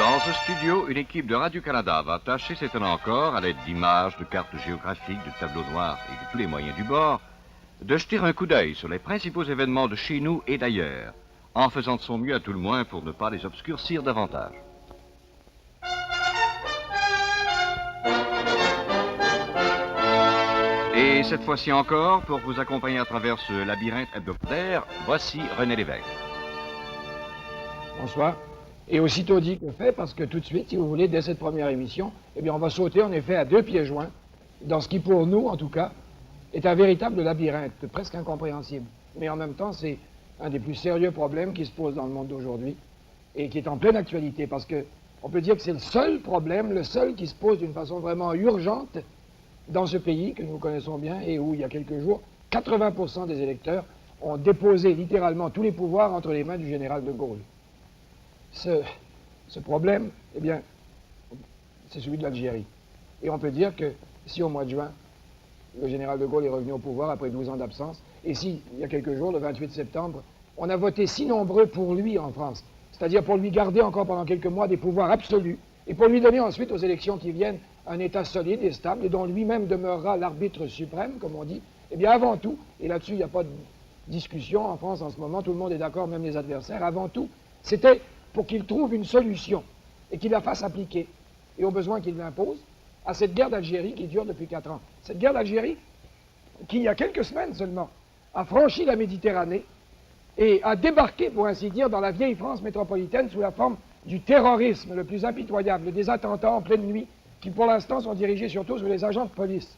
Dans ce studio, une équipe de Radio-Canada va tâcher, cette année encore, à l'aide d'images, de cartes géographiques, de tableaux noirs et de tous les moyens du bord, de jeter un coup d'œil sur les principaux événements de chez nous et d'ailleurs, en faisant de son mieux à tout le moins pour ne pas les obscurcir davantage. Et cette fois-ci encore, pour vous accompagner à travers ce labyrinthe hebdomadaire, voici René Lévesque. Bonsoir. Et aussitôt dit que fait, parce que tout de suite, si vous voulez, dès cette première émission, eh bien, on va sauter en effet à deux pieds joints, dans ce qui, pour nous, en tout cas, est un véritable labyrinthe, presque incompréhensible. Mais en même temps, c'est un des plus sérieux problèmes qui se posent dans le monde d'aujourd'hui et qui est en pleine actualité, parce que on peut dire que c'est le seul problème, le seul qui se pose d'une façon vraiment urgente dans ce pays que nous connaissons bien et où, il y a quelques jours, 80% des électeurs ont déposé littéralement tous les pouvoirs entre les mains du général de Gaulle. Ce problème, eh bien, c'est celui de l'Algérie. Et on peut dire que si au mois de juin, le général de Gaulle est revenu au pouvoir après 12 ans d'absence, et si, il y a quelques jours, le 28 septembre, on a voté si nombreux pour lui en France, c'est-à-dire pour lui garder encore pendant quelques mois des pouvoirs absolus, et pour lui donner ensuite aux élections qui viennent un État solide et stable, et dont lui-même demeurera l'arbitre suprême, comme on dit, eh bien avant tout, et là-dessus il n'y a pas de discussion en France en ce moment, tout le monde est d'accord, même les adversaires, avant tout, c'était pour qu'il trouve une solution et qu'il la fasse appliquer, et au besoin qu'il l'impose, à cette guerre d'Algérie qui dure depuis 4 ans. Cette guerre d'Algérie, qui il y a quelques semaines seulement, a franchi la Méditerranée et a débarqué, pour ainsi dire, dans la vieille France métropolitaine sous la forme du terrorisme le plus impitoyable, des attentats en pleine nuit, qui pour l'instant sont dirigés surtout sur les agents de police.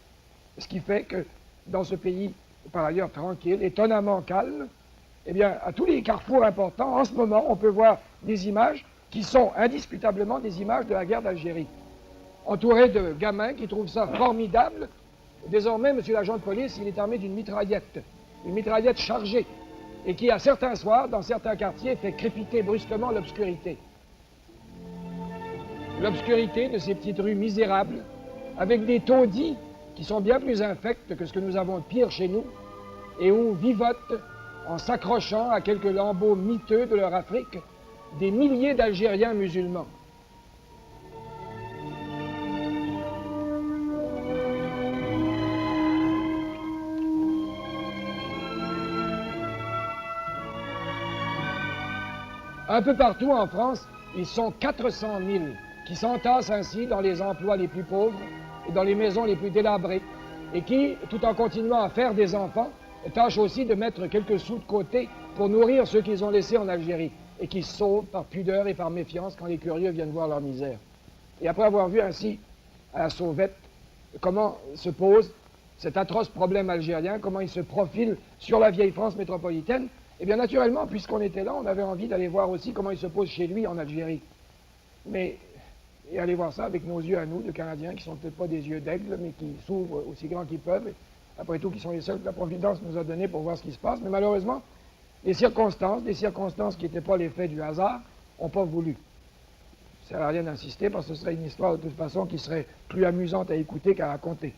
Ce qui fait que dans ce pays, par ailleurs tranquille, étonnamment calme, eh bien, à tous les carrefours importants, en ce moment, on peut voir des images qui sont indiscutablement des images de la guerre d'Algérie. Entouré de gamins qui trouvent ça formidable. Désormais, monsieur l'agent de police, il est armé d'une mitraillette chargée, et qui, à certains soirs, dans certains quartiers, fait crépiter brusquement l'obscurité. L'obscurité de ces petites rues misérables, avec des taudis qui sont bien plus infects que ce que nous avons de pire chez nous, et où vivotent, en s'accrochant à quelques lambeaux miteux de leur Afrique, des milliers d'Algériens musulmans. Un peu partout en France, ils sont 400 000 qui s'entassent ainsi dans les emplois les plus pauvres et dans les maisons les plus délabrées, et qui, tout en continuant à faire des enfants, tâchent aussi de mettre quelques sous de côté pour nourrir ceux qu'ils ont laissés en Algérie, et qui se sauvent par pudeur et par méfiance quand les curieux viennent voir leur misère. Et après avoir vu ainsi, à la sauvette, comment se pose cet atroce problème algérien, comment il se profile sur la vieille France métropolitaine, eh bien naturellement, puisqu'on était là, on avait envie d'aller voir aussi comment il se pose chez lui en Algérie. Mais, et aller voir ça avec nos yeux à nous, de Canadiens, qui sont peut-être pas des yeux d'aigle, mais qui s'ouvrent aussi grands qu'ils peuvent, et après tout, qui sont les seuls que la Providence nous a donnés pour voir ce qui se passe. Mais malheureusement, des circonstances qui n'étaient pas l'effet du hasard, n'ont pas voulu. Ça ne sert à rien d'insister, parce que ce serait une histoire de toute façon qui serait plus amusante à écouter qu'à raconter.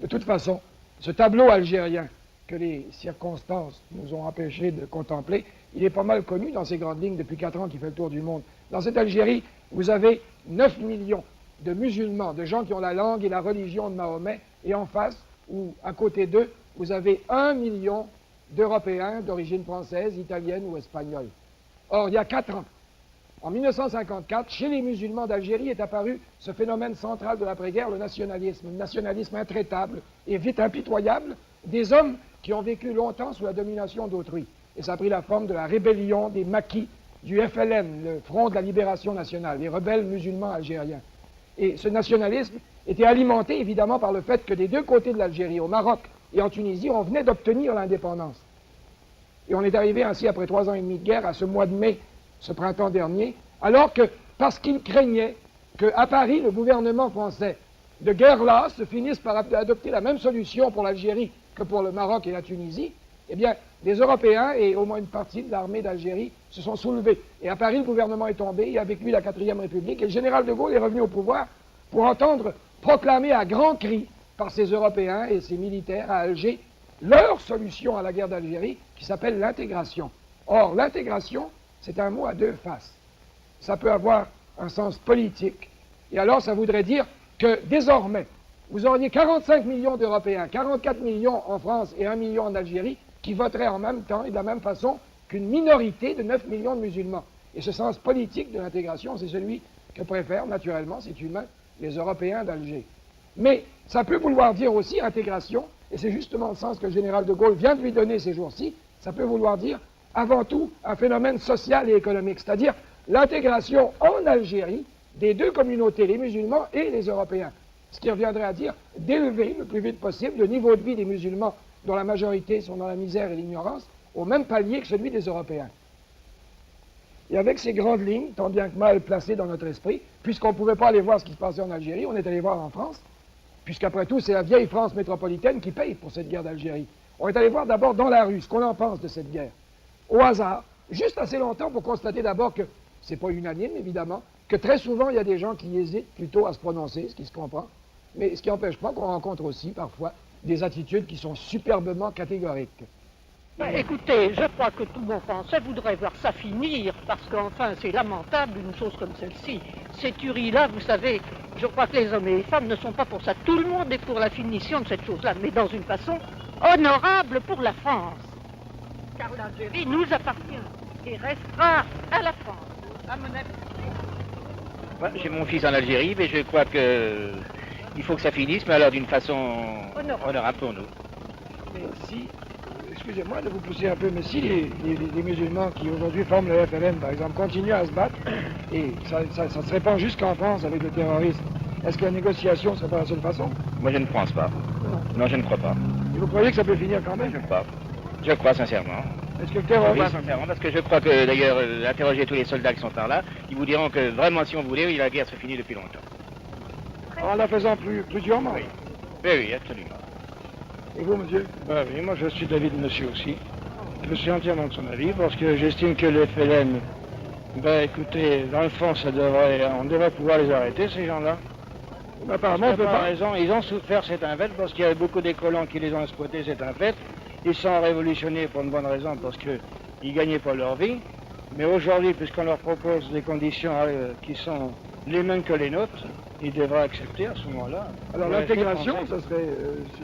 De toute façon, ce tableau algérien que les circonstances nous ont empêchés de contempler, il est pas mal connu dans ces grandes lignes depuis 4 ans qu'il fait le tour du monde. Dans cette Algérie, vous avez 9 millions de musulmans, de gens qui ont la langue et la religion de Mahomet, et en face, ou à côté d'eux, vous avez 1 million d'Européens d'origine française, italienne ou espagnole. Or, il y a 4 ans, en 1954, chez les musulmans d'Algérie est apparu ce phénomène central de l'après-guerre, le nationalisme intraitable et vite impitoyable des hommes qui ont vécu longtemps sous la domination d'autrui. Et ça a pris la forme de la rébellion des maquis du FLN, le Front de la Libération Nationale, les rebelles musulmans algériens. Et ce nationalisme était alimenté évidemment par le fait que des deux côtés de l'Algérie, au Maroc et en Tunisie, on venait d'obtenir l'indépendance. Et on est arrivé ainsi, après 3 ans et demi de guerre, à ce mois de mai, ce printemps dernier, alors que, parce qu'ils craignaient qu'à Paris, le gouvernement français, de guerre lasse, finisse par adopter la même solution pour l'Algérie que pour le Maroc et la Tunisie, eh bien, les Européens et au moins une partie de l'armée d'Algérie se sont soulevés. Et à Paris, le gouvernement est tombé, et avec lui la 4e République, et le général de Gaulle est revenu au pouvoir pour entendre proclamer à grands cris par ces Européens et ces militaires à Alger leur solution à la guerre d'Algérie, qui s'appelle l'intégration. Or, l'intégration, c'est un mot à 2 faces. Ça peut avoir un sens politique. Et alors, ça voudrait dire que désormais, vous auriez 45 millions d'Européens, 44 millions en France et 1 million en Algérie, qui voteraient en même temps et de la même façon qu'une minorité de 9 millions de musulmans. Et ce sens politique de l'intégration, c'est celui que préfèrent naturellement, c'est humain, les Européens d'Alger. Mais ça peut vouloir dire aussi intégration, et c'est justement le sens que le général de Gaulle vient de lui donner ces jours-ci, ça peut vouloir dire avant tout un phénomène social et économique, c'est-à-dire l'intégration en Algérie des deux communautés, les musulmans et les Européens. Ce qui reviendrait à dire d'élever le plus vite possible le niveau de vie des musulmans, dont la majorité sont dans la misère et l'ignorance, au même palier que celui des Européens. Et avec ces grandes lignes, tant bien que mal placées dans notre esprit, puisqu'on ne pouvait pas aller voir ce qui se passait en Algérie, on est allé voir en France, puisqu'après tout, c'est la vieille France métropolitaine qui paye pour cette guerre d'Algérie. On est allé voir d'abord dans la rue ce qu'on en pense de cette guerre, au hasard, juste assez longtemps pour constater d'abord que, c'est pas unanime évidemment, que très souvent il y a des gens qui hésitent plutôt à se prononcer, ce qui se comprend, mais ce qui n'empêche pas qu'on rencontre aussi parfois des attitudes qui sont superbement catégoriques. Écoutez, je crois que tout bon Français voudrait voir ça finir, parce qu'enfin, c'est lamentable, une chose comme celle-ci. Ces tueries-là, vous savez, je crois que les hommes et les femmes ne sont pas pour ça. Tout le monde est pour la finition de cette chose-là, mais dans une façon honorable pour la France. Car l'Algérie nous appartient et restera à la France, à mon avis. Ouais, j'ai mon fils en Algérie, mais je crois que il faut que ça finisse, mais alors d'une façon honorable pour nous. Mais si, excusez-moi de vous pousser un peu, mais si les musulmans qui aujourd'hui forment le FLN, par exemple, continuent à se battre, et ça se répand jusqu'en France avec le terrorisme, est-ce que la négociation serait pas la seule façon? Moi, je ne pense pas. Non, je ne crois pas. Et vous croyez que ça peut finir quand même? Je crois sincèrement. Est-ce que le Oui, terrorisme... sincèrement, parce que je crois que, d'ailleurs, interroger tous les soldats qui sont par là, ils vous diront que vraiment, si on voulait, la guerre serait finie depuis longtemps. En la faisant plus durement? Oui. Oui, absolument. Et vous, monsieur? Oui, moi je suis d'avis de monsieur aussi. Je suis entièrement de son avis parce que j'estime que le FLN, écoutez, dans le fond, on devrait pouvoir les arrêter, ces gens-là. Apparemment, on peut pas. Raison, ils ont souffert, c'est un fait, parce qu'il y a beaucoup des colons qui les ont exploités, c'est un fait. Ils sont révolutionnés pour une bonne raison, parce qu'ils gagnaient pas leur vie. Mais aujourd'hui, puisqu'on leur propose des conditions qui sont les mêmes que les nôtres, ils devraient accepter à ce moment-là. Alors l'intégration, ça serait,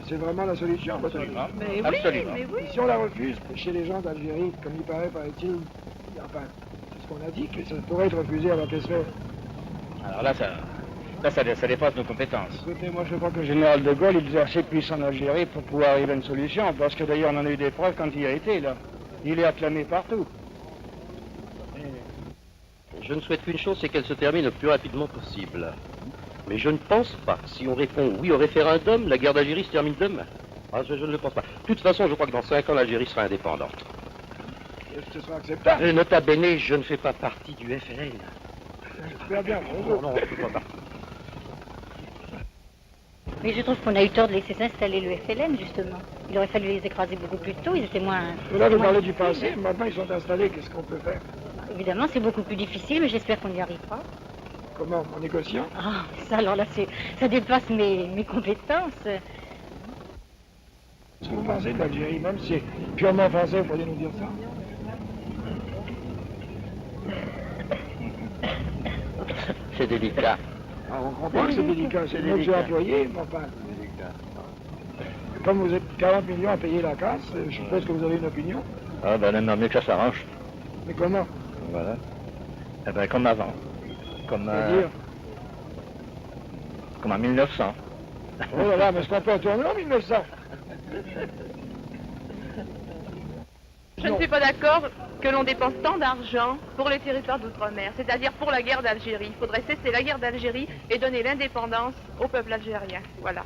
c'est vraiment la solution. Absolument. Mais oui, Absolument. mais oui. Si on la refuse chez les gens d'Algérie, comme il paraît-il, enfin, c'est ce qu'on a dit, que ça pourrait être refusé alors qu'elle serait. Alors là, ça dépasse nos compétences. Écoutez, moi je crois que le général de Gaulle, il faisait assez puissant en Algérie pour pouvoir arriver à une solution, parce que d'ailleurs on en a eu des preuves quand il y a été là. Il est acclamé partout. Je ne souhaite qu'une chose, c'est qu'elle se termine le plus rapidement possible. Mais je ne pense pas. Si on répond oui au référendum, la guerre d'Algérie se termine demain. Ah, je ne le pense pas. De toute façon, je crois que dans 5 ans, l'Algérie sera indépendante. Est-ce que ce sera acceptable? Nota bene, je ne fais pas partie du FLN. J'espère bien. Non, je ne fais pas partie. Mais je trouve qu'on a eu tort de laisser s'installer le FLN, justement. Il aurait fallu les écraser beaucoup plus tôt, ils étaient moins... Mais là, vous moins parlez du difficiles. passé, maintenant ils sont installés, qu'est-ce qu'on peut faire? Évidemment, c'est beaucoup plus difficile, mais j'espère qu'on y arrivera. Comment? En négociant? Ah, ça, alors là, ça dépasse mes compétences. Qu'est-ce que vous pensez de l'Algérie, même si c'est purement français, vous pourriez nous dire ça? C'est délicat. Alors, on comprend que c'est délicat, c'est le mot que j'ai employé, mais enfin... Comme vous êtes 40 millions à payer la casse, je suppose que vous avez une opinion. Ah, ben, maintenant, mieux que ça s'arrange. Mais comment? Voilà. Eh ben, comme avant. C'est-à-dire? Comme en 1900. Oh là là, mais est-ce qu'on peut retourner en 1900? Je ne suis pas d'accord que l'on dépense tant d'argent pour les territoires d'outre-mer, c'est-à-dire pour la guerre d'Algérie. Il faudrait cesser la guerre d'Algérie et donner l'indépendance au peuple algérien. Voilà.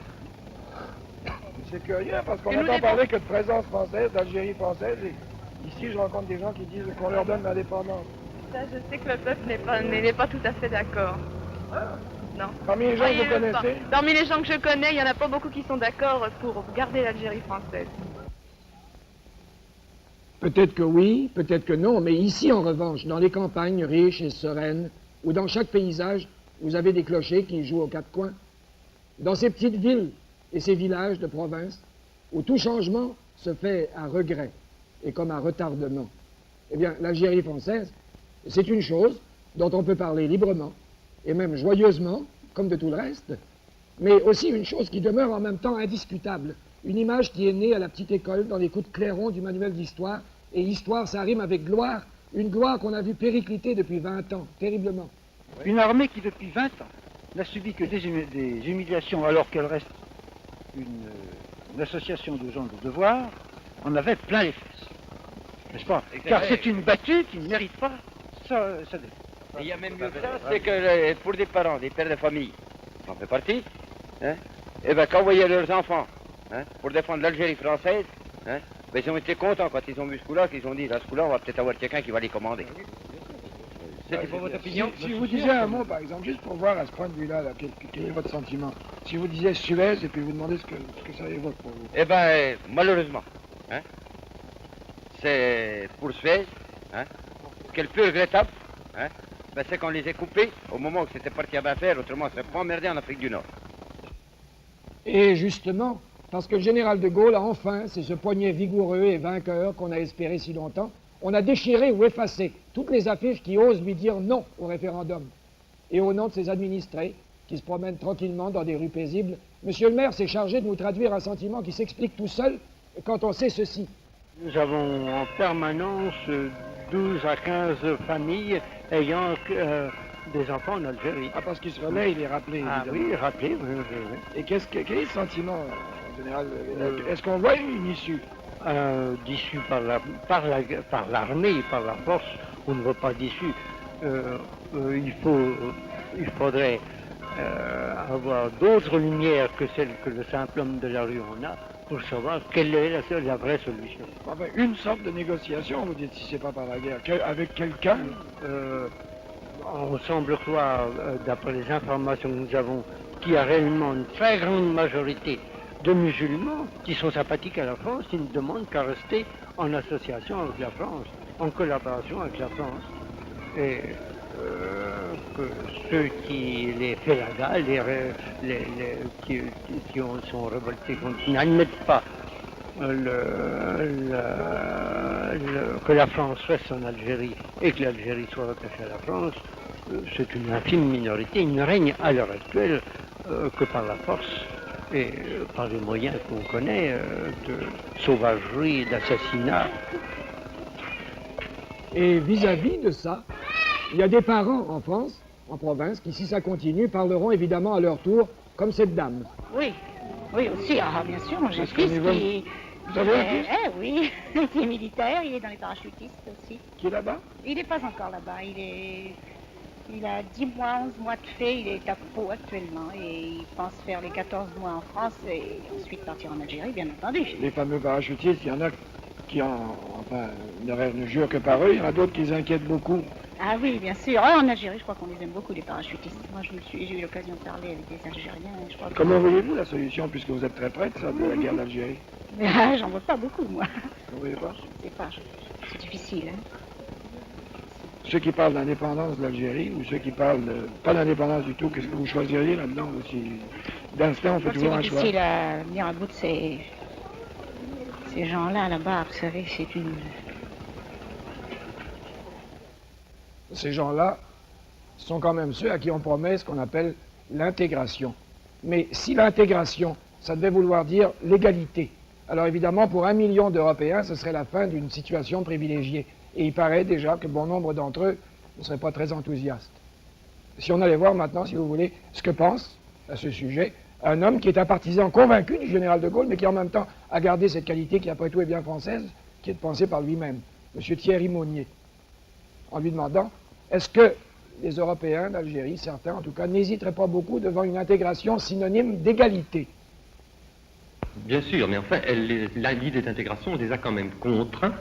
C'est curieux, parce qu'on Et nous n'entend dépend- parler que de présence française, d'Algérie française, et ici je rencontre des gens qui disent qu'on leur donne l'indépendance. Ça, je sais que le peuple n'est pas tout à fait d'accord. Non. Parmi les gens que vous Croyez-le pas. connaissez, Parmi les gens que je connais, il n'y en a pas beaucoup qui sont d'accord pour garder l'Algérie française. peut-être que oui, peut-être que non, mais ici en revanche, dans les campagnes riches et sereines, ou dans chaque paysage, vous avez des clochers qui jouent aux quatre coins. Dans ces petites villes et ces villages de province, où tout changement se fait à regret et comme à retardement, eh bien, l'Algérie française, c'est une chose dont on peut parler librement, et même joyeusement, comme de tout le reste, mais aussi une chose qui demeure en même temps indiscutable, une image qui est née à la petite école dans les coups de clairon du manuel d'histoire, et histoire ça rime avec gloire, une gloire qu'on a vue péricliter depuis 20 ans, terriblement. Une armée qui depuis 20 ans n'a subi que des humiliations alors qu'elle reste une association de gens de devoir, en avait plein les fesses. N'est-ce pas? Car c'est une battue qui ne mérite pas ça. Il y a même mieux que ça, c'est que pour des parents, des pères de famille, j'en fais partie, hein, et bien quand vous voyez leurs enfants, hein, pour défendre l'Algérie française, hein, ben, ils ont été contents quand ils ont vu ce coup-là, qu'ils ont dit, dans ce coup-là, on va peut-être avoir quelqu'un qui va les commander. C'était pour votre opinion? Si vous disiez un mot, par exemple, juste pour voir à ce point de vue-là, quel est votre sentiment, si vous disiez Suez et puis vous demandez ce que ça évoque pour vous. Eh bien, malheureusement, hein, c'est pour Suez, hein, ce qui est le plus regrettable, hein, ben, c'est qu'on les ait coupés au moment où c'était parti à bien faire, autrement on serait pas emmerdé en Afrique du Nord. Et justement, parce que le général de Gaulle, enfin, c'est ce poignet vigoureux et vainqueur qu'on a espéré si longtemps, on a déchiré ou effacé toutes les affiches qui osent lui dire non au référendum. Et au nom de ses administrés, qui se promènent tranquillement dans des rues paisibles, Monsieur le maire s'est chargé de nous traduire un sentiment qui s'explique tout seul quand on sait ceci. Nous avons en permanence 12 à 15 familles ayant des enfants en Algérie. Ah, parce qu'il se relaie, il est rappelé. Ah évidemment. oui, rappelé, oui. Et quel est le sentiment, en général? Est-ce qu'on voit une issue? D'issue par l'armée, par la force, on ne voit pas d'issue. Il faudrait avoir d'autres lumières que celles que le simple homme de la rue en a pour savoir quelle est la vraie solution. Enfin, une sorte de négociation, vous dites, si c'est pas par la guerre, avec quelqu'un. On semble croire, d'après les informations que nous avons, qu'il y a réellement une très grande majorité de musulmans qui sont sympathiques à la France, ils ne demandent qu'à rester en association avec la France, en collaboration avec la France. Et que ceux qui les fait la gale, qui sont révoltés, qui n'admettent pas que la France reste en Algérie et que l'Algérie soit rattachée à la France, c'est une infime minorité. Il ne règne à l'heure actuelle que par la force et par les moyens qu'on connaît de sauvagerie, d'assassinat. Et vis-à-vis de ça, il y a des parents en France, en province, qui, si ça continue, parleront évidemment à leur tour, comme cette dame. Oui, oui aussi, bien sûr, moi j'ai un fils qui... Vous avez un fils? Oui, qui est militaire, il est dans les parachutistes aussi. Qui est là-bas? Il n'est pas encore là-bas, il a 10 mois, 11 mois de fait, il est à Pau actuellement et il pense faire les 14 mois en France et ensuite partir en Algérie, bien entendu. Les fameux parachutistes, il y en a qui ne jurent que par eux, il y en a d'autres qui les inquiètent beaucoup. Ah oui, bien sûr. En Algérie, je crois qu'on les aime beaucoup, les parachutistes. Moi, j'ai eu l'occasion de parler avec des Algériens. Je crois Comment voyez-vous la solution, puisque vous êtes très prête, ça, de la guerre d'Algérie? J'en vois pas beaucoup, moi. Vous voyez pas? Je sais pas, c'est difficile. Hein. Ceux qui parlent d'indépendance de l'Algérie ou ceux qui parlent pas d'indépendance du tout, qu'est-ce que vous choisiriez là-dedans aussi? D'instinct, on fait toujours un choix. C'est difficile à venir à bout de ces gens-là, là-bas, vous savez, c'est une... Ces gens-là sont quand même ceux à qui on promet ce qu'on appelle l'intégration. Mais si l'intégration, ça devait vouloir dire l'égalité, alors évidemment, pour 1 million d'Européens, ce serait la fin d'une situation privilégiée. Et il paraît déjà que bon nombre d'entre eux ne seraient pas très enthousiastes. Si on allait voir maintenant, si vous voulez, ce que pense à ce sujet un homme qui est un partisan convaincu du général de Gaulle, mais qui en même temps a gardé cette qualité qui après tout est bien française, qui est de penser par lui-même, M. Thierry Monnier, en lui demandant est-ce que les Européens d'Algérie, certains en tout cas, n'hésiteraient pas beaucoup devant une intégration synonyme d'égalité? Bien sûr, mais enfin, l'idée d'intégration les a quand même contraints,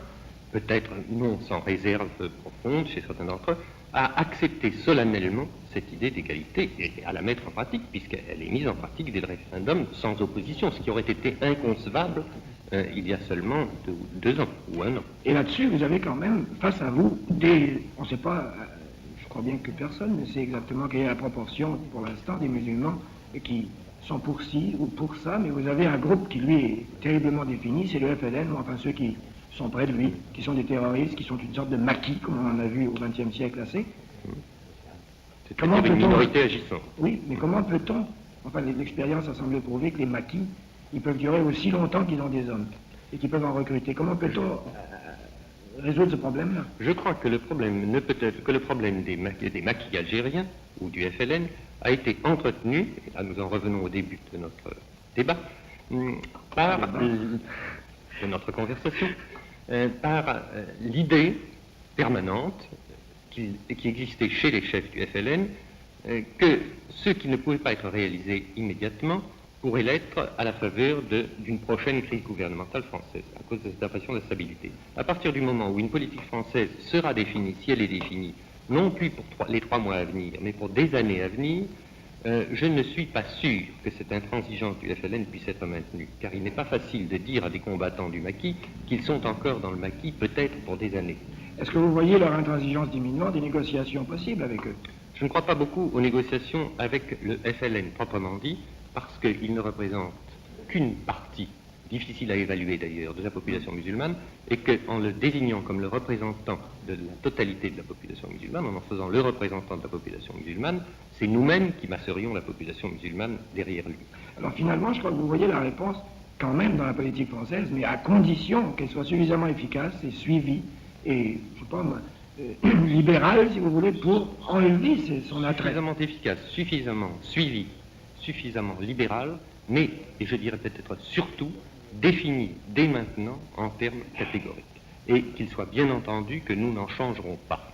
peut-être non sans réserve profonde chez certains d'entre eux, à accepter solennellement cette idée d'égalité et à la mettre en pratique, puisqu'elle est mise en pratique dès le référendum sans opposition, ce qui aurait été inconcevable il y a seulement 2 ans ou 1 an. Et là-dessus, vous avez quand même face à vous on ne sait pas, je crois bien que personne ne sait exactement quelle est la proportion pour l'instant des musulmans qui sont pour ci ou pour ça, mais vous avez un groupe qui lui est terriblement défini, c'est le FLN, ou enfin ceux qui sont près de lui, qui sont des terroristes, qui sont une sorte de maquis, comme on en a vu au XXe siècle assez. c'est-à-dire une minorité agissante. Oui, mais comment peut-on, enfin l'expérience a semblé prouver que les maquis, ils peuvent durer aussi longtemps qu'ils ont des hommes, et qu'ils peuvent en recruter. Comment peut-on résoudre ce problème-là? Je crois que le problème ne peut être que le problème des maquis algériens, ou du FLN, a été entretenu, et là nous en revenons au début de notre débat, de notre conversation, par l'idée permanente qui existait chez les chefs du FLN que ce qui ne pouvait pas être réalisé immédiatement pourrait l'être à la faveur d'une prochaine crise gouvernementale française, à cause de cette impression de stabilité. À partir du moment où une politique française sera définie, si elle est définie, non plus pour les 3 mois à venir, mais pour des années à venir, je ne suis pas sûr que cette intransigeance du FLN puisse être maintenue, car il n'est pas facile de dire à des combattants du maquis qu'ils sont encore dans le maquis, peut-être pour des années. Est-ce que vous voyez leur intransigeance diminuant, des négociations possibles avec eux? Je ne crois pas beaucoup aux négociations avec le FLN proprement dit, parce qu'il ne représente qu'une partie, difficile à évaluer d'ailleurs, de la population musulmane, et qu'en le désignant comme le représentant de la totalité de la population musulmane, en faisant le représentant de la population musulmane, c'est nous-mêmes qui masserions la population musulmane derrière lui. Alors finalement, je crois que vous voyez la réponse quand même dans la politique française, mais à condition qu'elle soit suffisamment efficace et suivie, et, je sais pas moi, libérale, si vous voulez, pour enlever son attrait. Suffisamment efficace, suffisamment suivi, suffisamment libéral, mais, et je dirais peut-être surtout, défini dès maintenant en termes catégoriques. Et qu'il soit bien entendu que nous n'en changerons pas.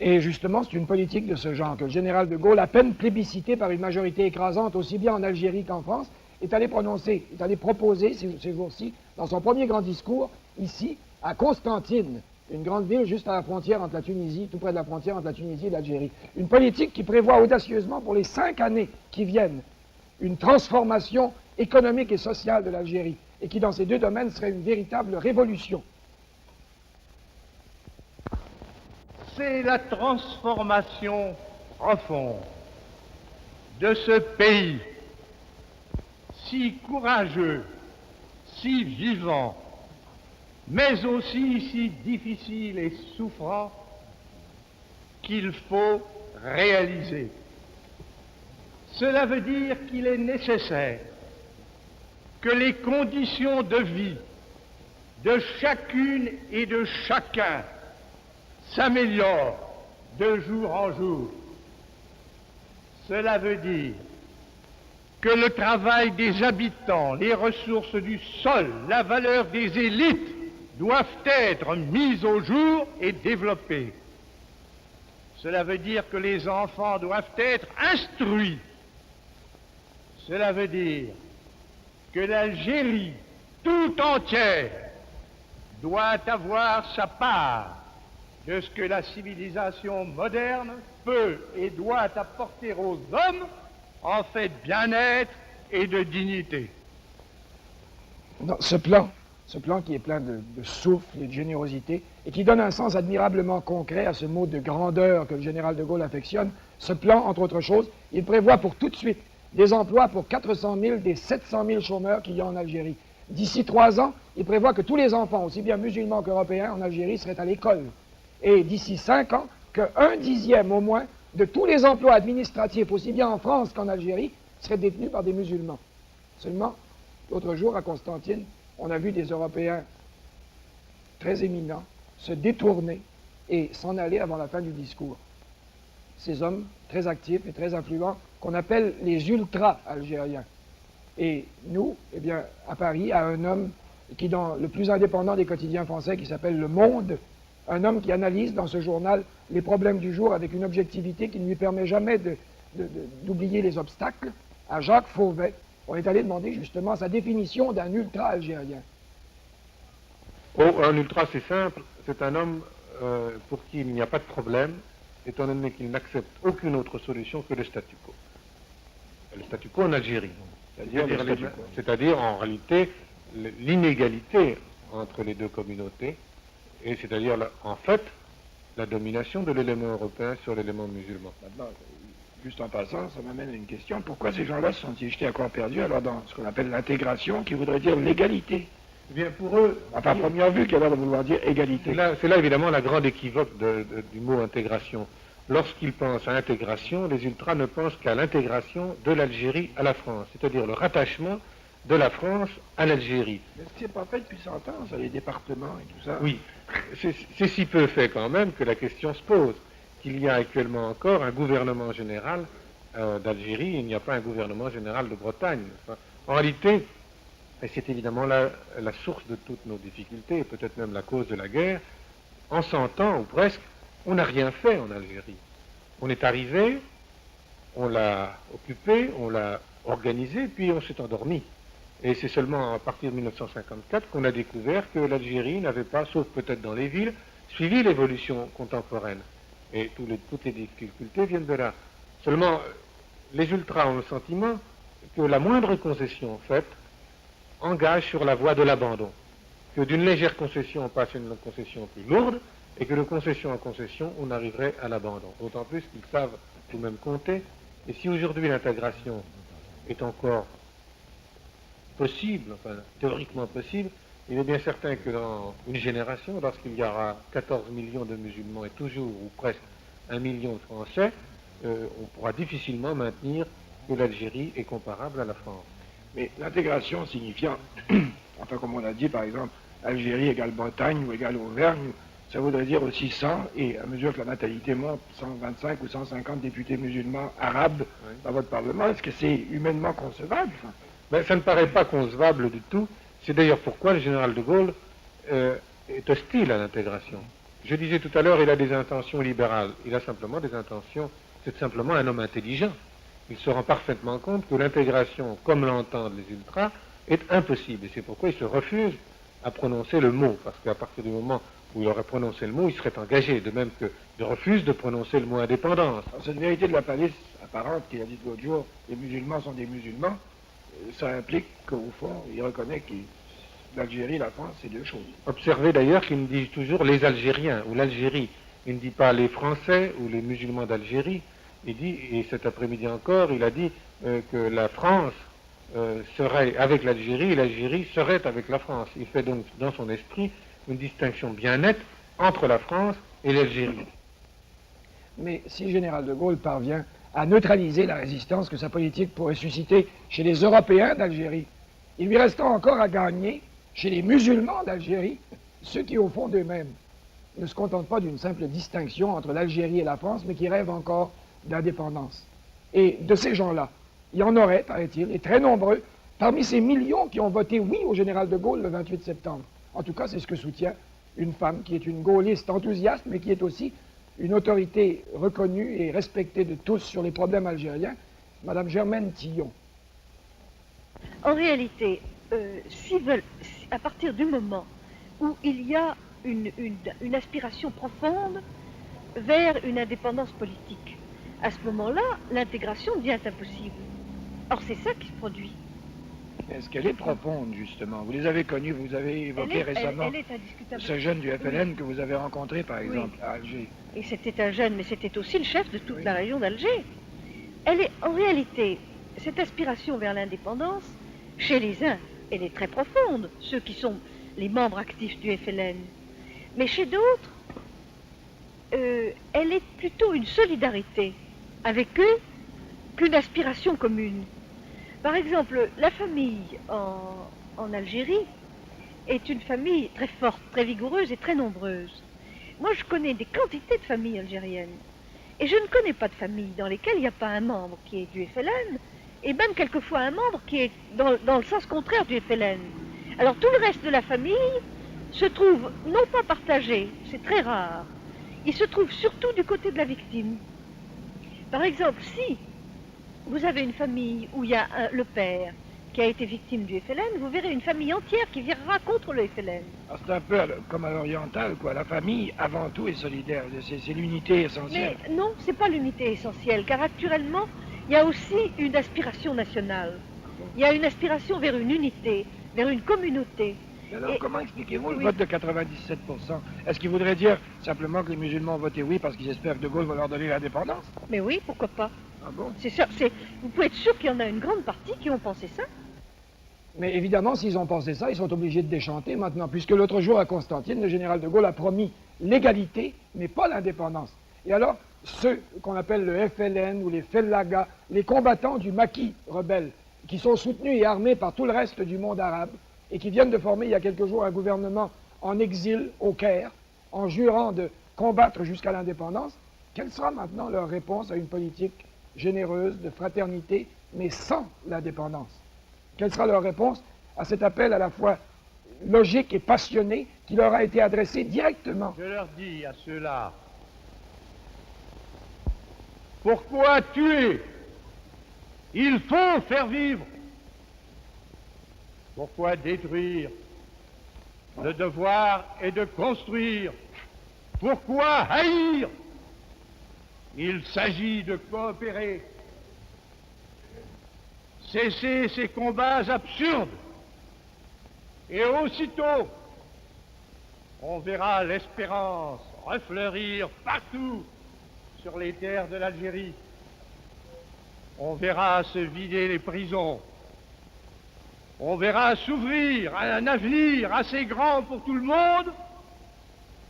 Et justement, c'est une politique de ce genre que le général de Gaulle, à peine plébiscité par une majorité écrasante, aussi bien en Algérie qu'en France, est allé proposer ces jours-ci, dans son premier grand discours, ici, à Constantine, une grande ville juste à la frontière entre la Tunisie, tout près de la frontière entre la Tunisie et l'Algérie. Une politique qui prévoit audacieusement pour les 5 années qui viennent une transformation économique et sociale de l'Algérie, et qui dans ces 2 domaines serait une véritable révolution. C'est la transformation profonde de ce pays, si courageux, si vivant, mais aussi si difficile et souffrant, qu'il faut réaliser. Cela veut dire qu'il est nécessaire que les conditions de vie de chacune et de chacun s'améliorent de jour en jour. Cela veut dire que le travail des habitants, les ressources du sol, la valeur des élites doivent être mises au jour et développées. Cela veut dire que les enfants doivent être instruits. Cela veut dire que l'Algérie tout entière doit avoir sa part de ce que la civilisation moderne peut et doit apporter aux hommes en fait de bien-être et de dignité. Non, ce plan qui est plein de souffle et de générosité, et qui donne un sens admirablement concret à ce mot de grandeur que le général de Gaulle affectionne, ce plan, entre autres choses, il prévoit pour tout de suite des emplois pour 400 000 des 700 000 chômeurs qu'il y a en Algérie. D'ici 3 ans, il prévoit que tous les enfants, aussi bien musulmans qu'européens, en Algérie, seraient à l'école. Et d'ici 5 ans, qu'un dixième au moins de tous les emplois administratifs, aussi bien en France qu'en Algérie, seraient détenus par des musulmans. Seulement, l'autre jour, à Constantine, on a vu des Européens très éminents se détourner et s'en aller avant la fin du discours. Ces hommes très actifs et très influents, qu'on appelle les ultras algériens. Et nous, eh bien, à Paris, à un homme qui, dans le plus indépendant des quotidiens français, qui s'appelle Le Monde, un homme qui analyse dans ce journal les problèmes du jour avec une objectivité qui ne lui permet jamais d'oublier les obstacles, à Jacques Fauvet, on est allé demander justement sa définition d'un ultra algérien. Oh, un ultra, c'est simple, c'est un homme pour qui il n'y a pas de problème, étant donné qu'il n'accepte aucune autre solution que le statu quo. Le statu quo en Algérie. C'est-à-dire en réalité l'inégalité entre les 2 communautés, et c'est-à-dire en fait la domination de l'élément européen sur l'élément musulman. Maintenant, juste en passant, ça m'amène à une question. Pourquoi ces gens-là se sont-ils jetés à corps perdu alors dans ce qu'on appelle l'intégration, qui voudrait dire l'égalité? Eh bien, pour eux, enfin, à première vue, qui a l'air de vouloir dire égalité. C'est là évidemment la grande équivoque du mot intégration. lorsqu'ils pensent à intégration, les ultras ne pensent qu'à l'intégration de l'Algérie à la France, c'est-à-dire le rattachement de la France à l'Algérie. Mais ce qui n'est pas fait depuis 100 ans, ça, les départements et tout ça. Oui, c'est si peu fait quand même que la question se pose. Qu'il y a actuellement encore un gouvernement général d'Algérie, il n'y a pas un gouvernement général de Bretagne. Enfin, en réalité, et c'est évidemment la source de toutes nos difficultés, et peut-être même la cause de la guerre, en 100 ans ou presque, on n'a rien fait en Algérie. On est arrivé, on l'a occupé, on l'a organisé, puis on s'est endormi. Et c'est seulement à partir de 1954 qu'on a découvert que l'Algérie n'avait pas, sauf peut-être dans les villes, suivi l'évolution contemporaine. Et toutes les difficultés viennent de là. Seulement, les ultras ont le sentiment que la moindre concession faite engage sur la voie de l'abandon. Que d'une légère concession on passe à une concession plus lourde, et que de concession en concession, on arriverait à l'abandon. D'autant plus qu'ils savent tout de même compter. Et si aujourd'hui l'intégration est encore possible, enfin théoriquement possible, il est bien certain que dans une génération, lorsqu'il y aura 14 millions de musulmans et toujours ou presque 1 million de Français, on pourra difficilement maintenir que l'Algérie est comparable à la France. Mais l'intégration signifiant, enfin comme on l'a dit par exemple, Algérie égale Bretagne ou égale Auvergne, ça voudrait dire aussi 100, et à mesure que la natalité monte, 125 ou 150 députés musulmans arabes dans votre Parlement, est-ce que c'est humainement concevable? Ben, ça ne paraît pas concevable du tout. C'est d'ailleurs pourquoi le général de Gaulle est hostile à l'intégration. Je disais tout à l'heure, il a des intentions libérales. Il a simplement des intentions, c'est simplement un homme intelligent. Il se rend parfaitement compte que l'intégration, comme l'entendent les ultras, est impossible. Et c'est pourquoi il se refuse à prononcer le mot. Parce qu'à partir du moment où il aurait prononcé le mot, il serait engagé. De même qu'il refuse de prononcer le mot indépendance. Alors, cette vérité de la palisse apparente qu'il a dit l'autre jour, les musulmans sont des musulmans, ça implique qu'au fond, il reconnaît que l'Algérie et la France, c'est deux choses. Observez d'ailleurs qu'il me dit toujours les Algériens ou l'Algérie. Il ne dit pas les Français ou les musulmans d'Algérie. Il dit, et cet après-midi encore, il a dit que la France serait avec l'Algérie et l'Algérie serait avec la France. Il fait donc dans son esprit une distinction bien nette entre la France et l'Algérie. Mais si le général de Gaulle parvient à neutraliser la résistance que sa politique pourrait susciter chez les Européens d'Algérie, il lui restera encore à gagner chez les musulmans d'Algérie, ceux qui, au fond d'eux-mêmes, ne se contentent pas d'une simple distinction entre l'Algérie et la France, mais qui rêvent encore d'indépendance. Et de ces gens-là, il y en aurait, paraît-il, et très nombreux, parmi ces millions qui ont voté oui au général de Gaulle le 28 septembre. En tout cas, c'est ce que soutient une femme qui est une gaulliste enthousiaste, mais qui est aussi une autorité reconnue et respectée de tous sur les problèmes algériens, Madame Germaine Tillon. En réalité, à partir du moment où il y a une aspiration profonde vers une indépendance politique, à ce moment-là, l'intégration devient impossible. Or, c'est ça qui se produit. Est-ce qu'elle est profonde, justement? Vous les avez connus, vous avez évoqué récemment ce jeune du FLN que vous avez rencontré, par exemple, à Alger. Et c'était un jeune, mais c'était aussi le chef de toute la région d'Alger. En réalité, cette aspiration vers l'indépendance, chez les uns, elle est très profonde, ceux qui sont les membres actifs du FLN. Mais chez d'autres, elle est plutôt une solidarité avec eux qu'une aspiration commune. Par exemple, la famille en Algérie est une famille très forte, très vigoureuse et très nombreuse. Moi, je connais des quantités de familles algériennes. Et je ne connais pas de famille dans lesquelles il n'y a pas un membre qui est du FLN, et même quelquefois un membre qui est dans le sens contraire du FLN. Alors tout le reste de la famille se trouve non pas partagé, c'est très rare, il se trouve surtout du côté de la victime. Par exemple, si vous avez une famille où il y a le père qui a été victime du FLN, vous verrez une famille entière qui virera contre le FLN. C'est un peu comme à l'oriental, quoi. La famille, avant tout, est solidaire. C'est l'unité essentielle. Mais non, c'est pas l'unité essentielle, car actuellement, il y a aussi une aspiration nationale. Il y a une aspiration vers une unité, vers une communauté. Alors, comment expliquez-vous le vote de 97%? Est-ce qu'il voudrait dire simplement que les musulmans ont voté oui parce qu'ils espèrent que De Gaulle va leur donner l'indépendance? Mais oui, pourquoi pas? Ah bon? C'est sûr, vous pouvez être sûr qu'il y en a une grande partie qui ont pensé ça. Mais évidemment, s'ils ont pensé ça, ils sont obligés de déchanter maintenant, puisque l'autre jour à Constantine, le général de Gaulle a promis l'égalité, mais pas l'indépendance. Et alors, ceux qu'on appelle le FLN ou les Fellaga, les combattants du maquis rebelle, qui sont soutenus et armés par tout le reste du monde arabe et qui viennent de former il y a quelques jours un gouvernement en exil au Caire, en jurant de combattre jusqu'à l'indépendance, quelle sera maintenant leur réponse à une politique généreuse de fraternité, mais sans l'indépendance? Quelle sera leur réponse à cet appel à la fois logique et passionné qui leur a été adressé directement? Je leur dis à ceux-là, pourquoi tuer? Il faut faire vivre. Pourquoi détruire? Le devoir est de construire. Pourquoi haïr? Il s'agit de coopérer. Cesser ces combats absurdes. Et aussitôt, on verra l'espérance refleurir partout sur les terres de l'Algérie. On verra se vider les prisons. On verra s'ouvrir un avenir assez grand pour tout le monde,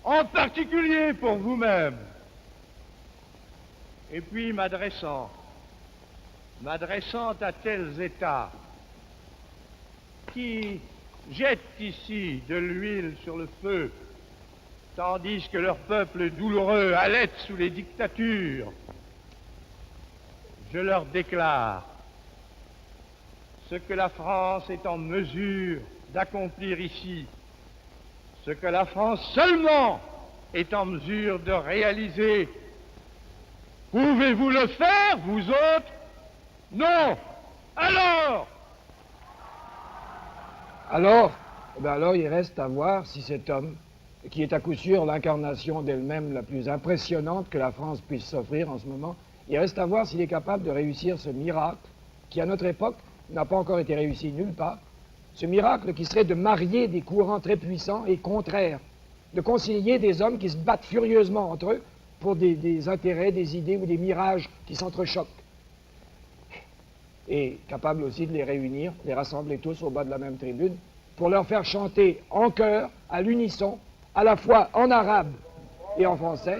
en particulier pour vous-même. Et puis m'adressant à tels États qui jettent ici de l'huile sur le feu, tandis que leur peuple douloureux halète sous les dictatures, je leur déclare ce que la France est en mesure d'accomplir ici, ce que la France seulement est en mesure de réaliser. Pouvez-vous le faire, vous autres? Non. Alors? Alors, il reste à voir si cet homme, qui est à coup sûr l'incarnation d'elle-même la plus impressionnante que la France puisse s'offrir en ce moment, il reste à voir s'il est capable de réussir ce miracle qui, à notre époque, n'a pas encore été réussi nulle part. Ce miracle qui serait de marier des courants très puissants et contraires, de concilier des hommes qui se battent furieusement entre eux pour des intérêts, des idées ou des mirages qui s'entrechoquent. Et capable aussi de les réunir, les rassembler tous au bas de la même tribune, pour leur faire chanter en chœur, à l'unisson, à la fois en arabe et en français,